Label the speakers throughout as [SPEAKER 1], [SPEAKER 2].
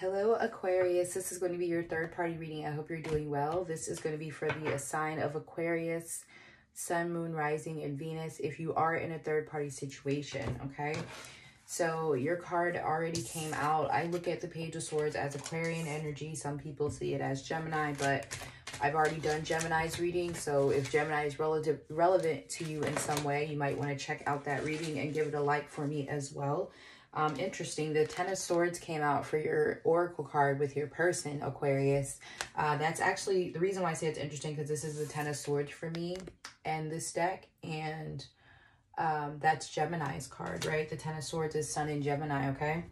[SPEAKER 1] Hello, Aquarius. This is going to be your third party reading. I hope you're doing well. This is going to be for the sign of Aquarius, Sun, Moon, Rising, and Venus if you are in a third party situation, okay? So your card already came out. I look at the Page of Swords as Aquarian energy. Some people see it as Gemini, but I've already done Gemini's reading. So if Gemini is relevant to you in some way, you might want to check out that reading and give it a like for me as well. Interesting. The Ten of Swords came out for your oracle card with your person, Aquarius. That's actually the reason why I say it's interesting, because this is the Ten of Swords for me and this deck. And that's Gemini's card, right? The Ten of Swords is Sun in Gemini, okay?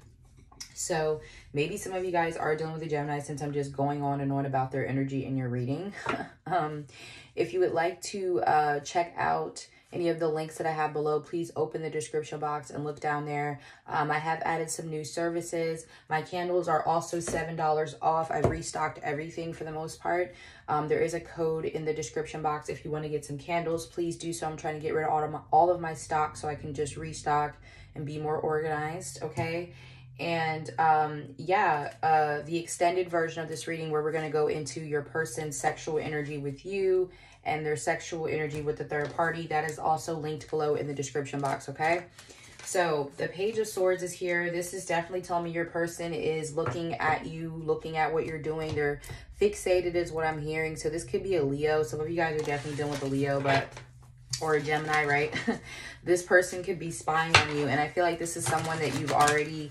[SPEAKER 1] So maybe some of you guys are dealing with a Gemini, since I'm just going on and on about their energy in your reading. If you would like to check out any of the links that I have below, please open the description box and look down there. I have added some new services. My candles are also $7 off. I've restocked everything for the most part. There is a code in the description box if you want to get some candles. Please do so. I'm trying to get rid of all of my stock so I can just restock and be more organized, okay? And the extended version of this reading, where we're going to go into your person's sexual energy with you and their sexual energy with the third party, that is also linked below in the description box, okay? So the Page of Swords is here. This is definitely telling me your person is looking at you, looking at what you're doing. They're fixated is what I'm hearing. So this could be a Leo. Some of you guys are definitely dealing with a Leo, or a Gemini, right? This person could be spying on you. And I feel like this is someone that you've already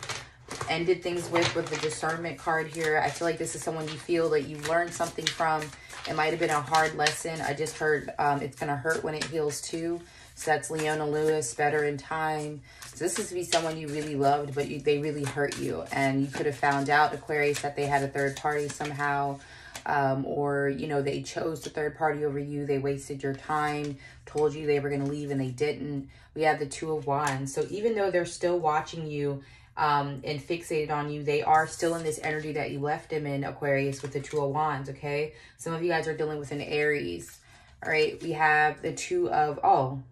[SPEAKER 1] ended things with the discernment card here. I feel like this is someone you feel that you learned something from. It might have been a hard lesson. I just heard it's going to hurt when it heals too. So that's Leona Lewis, Better in Time. So this is to be someone you really loved, but they really hurt you. And you could have found out, Aquarius, that they had a third party somehow. Or, you know, they chose the third party over you. They wasted your time, told you they were going to leave and they didn't. We have the Two of Wands. So even though they're still watching you, and fixated on you, they are still in this energy that you left them in, Aquarius, with the Two of Wands, okay? Some of you guys are dealing with an Aries. All right, we have the Two of,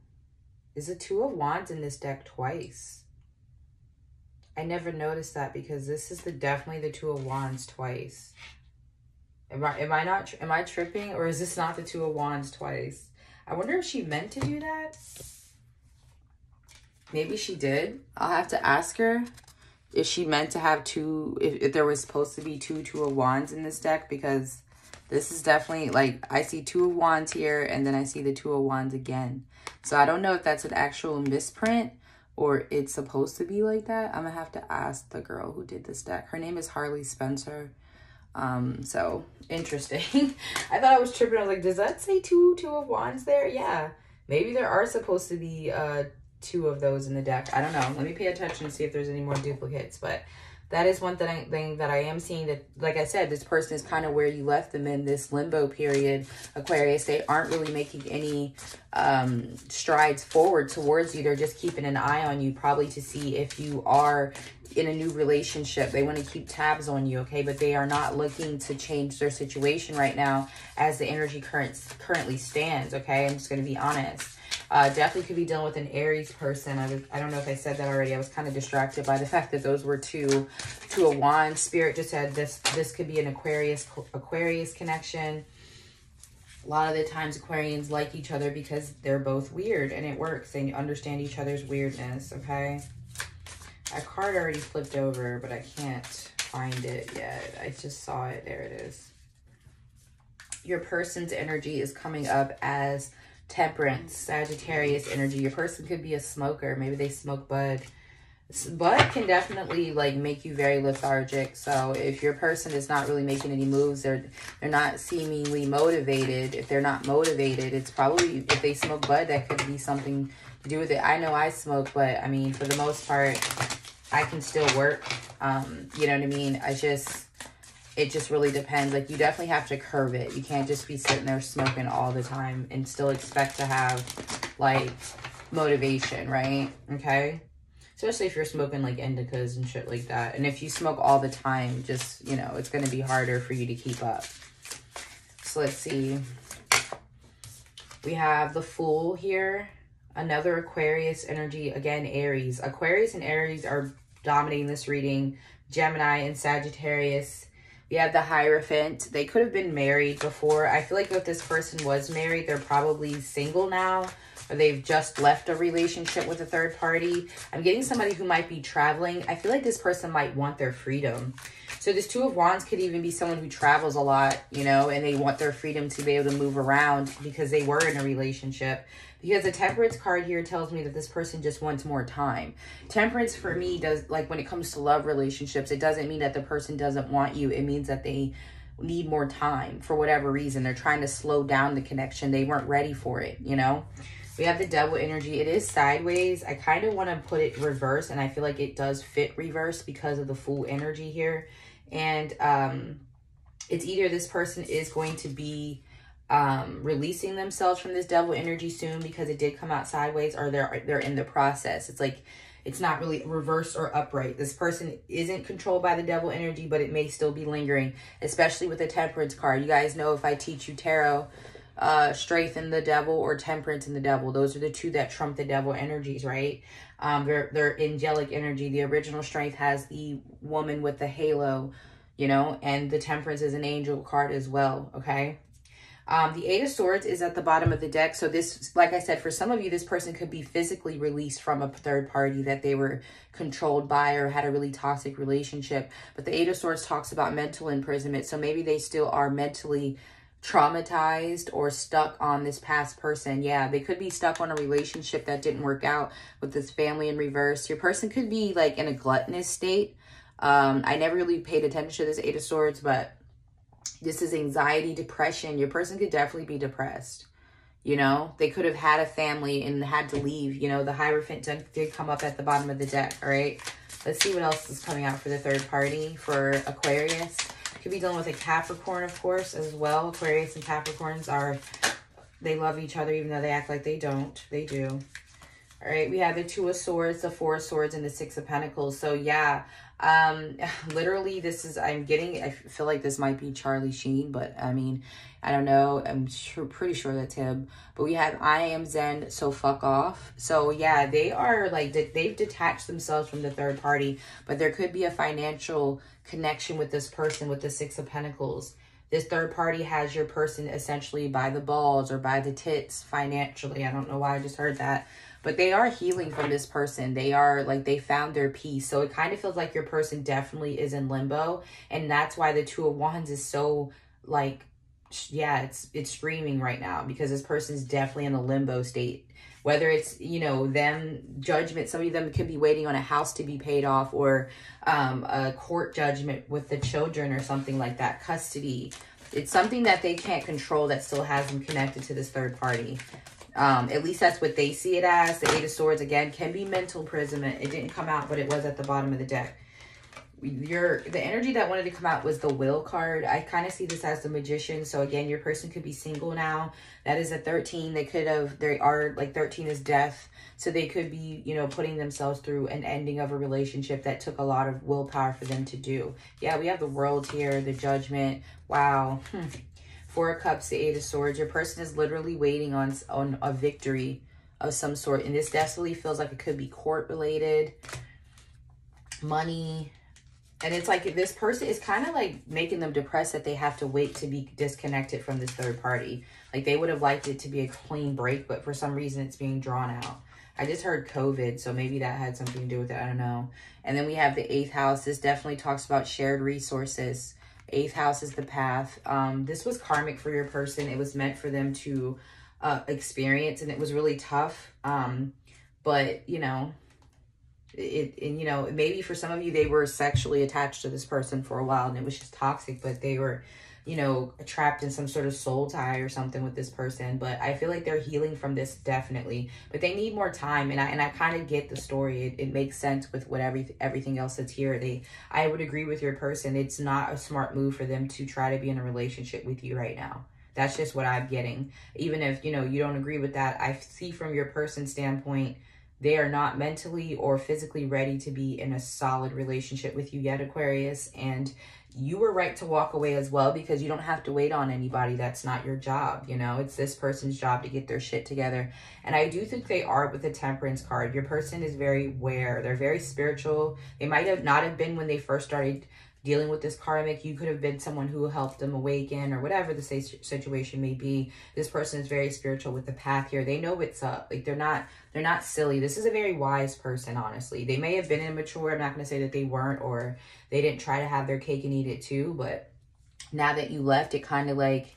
[SPEAKER 1] is the Two of Wands in this deck twice? I never noticed that, because this is definitely the Two of Wands twice. Am I tripping, or is this not the Two of Wands twice? I wonder if she meant to do that. Maybe she did. I'll have to ask her if she meant to have two, if there was supposed to be two of Wands in this deck, because this is definitely, like, I see Two of Wands here, and then I see the Two of Wands again. So I don't know if that's an actual misprint or it's supposed to be like that. I'm gonna have to ask the girl who did this deck. Her name is Harley Spencer. So interesting. I thought I was tripping. I was like, does that say two of Wands there? Yeah, maybe there are supposed to be two of those in the deck. I don't know. Let me pay attention and see if there's any more duplicates. But that is one thing that I am seeing, that, like I said, this person is kind of where you left them in this limbo period, Aquarius. They aren't really making any strides forward towards you. They're just keeping an eye on you, probably to see if you are in a new relationship. They want to keep tabs on you, okay? But they are not looking to change their situation right now as the energy currently stands, okay? I'm just going to be honest. Definitely could be dealing with an Aries person. I don't know if I said that already. I was kind of distracted by the fact that those were two of Wands. Spirit just said this could be an Aquarius connection. A lot of the times Aquarians like each other because they're both weird, and it works. They understand each other's weirdness, okay? A card already flipped over, but I can't find it yet. I just saw it. There it is. Your person's energy is coming up as Temperance, Sagittarius energy. Your person could be a smoker. Maybe they smoke bud. Bud can definitely, like, make you very lethargic. So if your person is not really making any moves, they're not seemingly motivated. If they're not motivated, it's probably, if they smoke bud, that could be something to do with it. I know I smoke, but I mean, for the most part, I can still work. You know what I mean? It just really depends. Like, you definitely have to curve it. You can't just be sitting there smoking all the time and still expect to have, like, motivation, right? Okay? Especially if you're smoking, like, indicas and shit like that. And if you smoke all the time, just, you know, it's going to be harder for you to keep up. So let's see. We have the Fool here. Another Aquarius energy. Again, Aries. Aquarius and Aries are dominating this reading. Gemini, and Sagittarius. We have the Hierophant. They could have been married before. I feel like if this person was married, they're probably single now, or they've just left a relationship with a third party. I'm getting somebody who might be traveling. I feel like this person might want their freedom. So this Two of Wands could even be someone who travels a lot, you know, and they want their freedom to be able to move around because they were in a relationship. Because the Temperance card here tells me that this person just wants more time. Temperance for me does, like when it comes to love relationships, it doesn't mean that the person doesn't want you. It means that they need more time for whatever reason. They're trying to slow down the connection. They weren't ready for it, you know. We have the Devil energy. It is sideways. I kind of want to put it reverse, and I feel like it does fit reverse because of the Fool energy here. And it's either this person is going to be releasing themselves from this Devil energy soon because it did come out sideways, or they're in the process. It's like it's not really reverse or upright. This person isn't controlled by the Devil energy, but it may still be lingering, especially with the Temperance card. You guys know if I teach you tarot, Strength in the Devil or Temperance in the Devil, those are the two that trump the Devil energies, right? They're angelic energy. The original Strength has the woman with the halo, you know, and the Temperance is an angel card as well, okay? The Eight of Swords is at the bottom of the deck. So this, like I said, for some of you, this person could be physically released from a third party that they were controlled by or had a really toxic relationship. But the Eight of Swords talks about mental imprisonment. So maybe they still are mentally traumatized or stuck on this past person. Yeah, they could be stuck on a relationship that didn't work out with this family in reverse. Your person could be like in a gluttonous state. I never really paid attention to this Eight of Swords, but this is anxiety, depression. Your person could definitely be depressed. You know, they could have had a family and had to leave. You know, the Hierophant did come up at the bottom of the deck. All right, let's see what else is coming out for the third party for Aquarius. Could be dealing with a Capricorn, of course, as well. Aquarius and Capricorns they love each other even though they act like they don't. They do. All right, we have the Two of Swords, the Four of Swords, and the Six of Pentacles. So yeah, literally this is, I feel like this might be Charlie Sheen, but I mean, I don't know. I'm pretty sure that's him. But we have I am Zen, so fuck off. So yeah, they are like, they've detached themselves from the third party, but there could be a financial connection with this person with the Six of Pentacles. This third party has your person essentially by the balls or by the tits financially. I don't know why I just heard that. But they are healing from this person. They are like, they found their peace. So it kind of feels like your person definitely is in limbo. And that's why the Two of Wands is so like, yeah, it's screaming right now because this person is definitely in a limbo state. Whether it's, you know, them judgment, some of them could be waiting on a house to be paid off or a court judgment with the children or something like that, custody. It's something that they can't control that still has them connected to this third party. At least that's what they see it as. The Eight of Swords, again, can be mental imprisonment. It didn't come out, but it was at the bottom of the deck. The energy that wanted to come out was the Will card. I kind of see this as the Magician. So again, your person could be single now. That is a 13. They are like 13 is death. So they could be, you know, putting themselves through an ending of a relationship that took a lot of willpower for them to do. Yeah, we have the World here, the Judgment. Wow. Four of Cups, the Eight of Swords. Your person is literally waiting on a victory of some sort. And this definitely feels like it could be court related, money. And it's like this person is kind of like making them depressed that they have to wait to be disconnected from this third party. Like they would have liked it to be a clean break, but for some reason it's being drawn out. I just heard COVID, so maybe that had something to do with it. I don't know. And then we have the 8th house. This definitely talks about shared resources. 8th house is the path. This was karmic for your person. It was meant for them to experience, and it was really tough. But, you know, you know, maybe for some of you, they were sexually attached to this person for a while, and it was just toxic, but they were, you know, trapped in some sort of soul tie or something with this person. But I feel like they're healing from this, definitely. But they need more time, and I kind of get the story. It makes sense with what everything else that's here. I would agree with your person. It's not a smart move for them to try to be in a relationship with you right now. That's just what I'm getting. Even if, you know, you don't agree with that, I see from your person's standpoint, they are not mentally or physically ready to be in a solid relationship with you yet, Aquarius. And you were right to walk away as well, because you don't have to wait on anybody. That's not your job. You know, it's this person's job to get their shit together. And I do think they are with the Temperance card. Your person is very aware. They're very spiritual. They might have not have been when they first started dealing with this karmic. You could have been someone who helped them awaken, or whatever the situation may be. This person is very spiritual with the path here. They know what's up. Like, they're not silly. This is a very wise person, honestly. They may have been immature. I'm not going to say that they weren't, or they didn't try to have their cake and eat it too. But now that you left, it kind of like,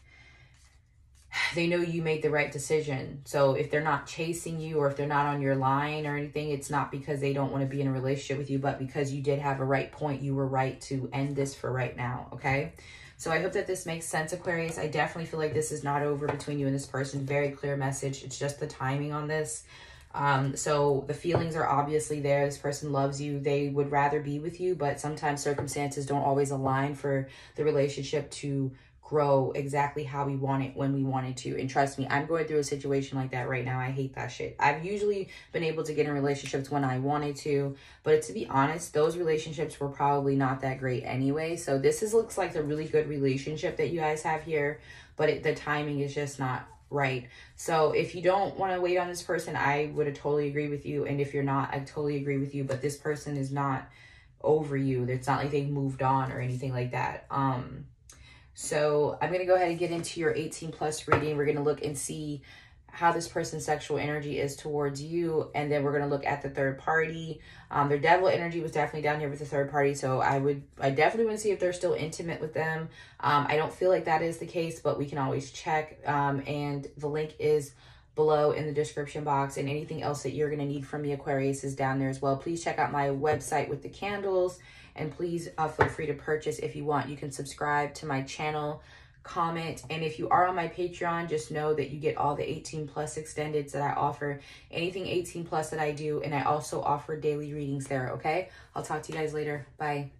[SPEAKER 1] they know you made the right decision. So if they're not chasing you, or if they're not on your line or anything, it's not because they don't want to be in a relationship with you, but because you did have a right point. You were right to end this for right now, okay? So I hope that this makes sense, Aquarius. I definitely feel like this is not over between you and this person. Very clear message. It's just the timing on this. So the feelings are obviously there. This person loves you. They would rather be with you, but sometimes circumstances don't always align for the relationship to grow exactly how we want it, when we want it to. And trust me, I'm going through a situation like that right now. I hate that shit. I've usually been able to get in relationships when I wanted to, but to be honest, those relationships were probably not that great anyway. So looks like a really good relationship that you guys have here, but the timing is just not right. So if you don't want to wait on this person, I would have totally agree with you. And if you're not, I totally agree with you. But this person is not over you. It's not like they've moved on or anything like that. So I'm going to go ahead and get into your 18 plus reading. We're going to look and see how this person's sexual energy is towards you. And then we're going to look at the third party. Their devil energy was definitely down here with the third party. So I definitely want to see if they're still intimate with them. I don't feel like that is the case, but we can always check. And the link is below in the description box, and anything else that you're going to need from me, Aquarius, is down there as well. Please check out my website with the candles, and please feel free to purchase if you want. You can subscribe to my channel, comment, and if you are on my Patreon, just know that you get all the 18 plus extendeds that I offer, anything 18 plus that I do, and I also offer daily readings there, okay? I'll talk to you guys later. Bye.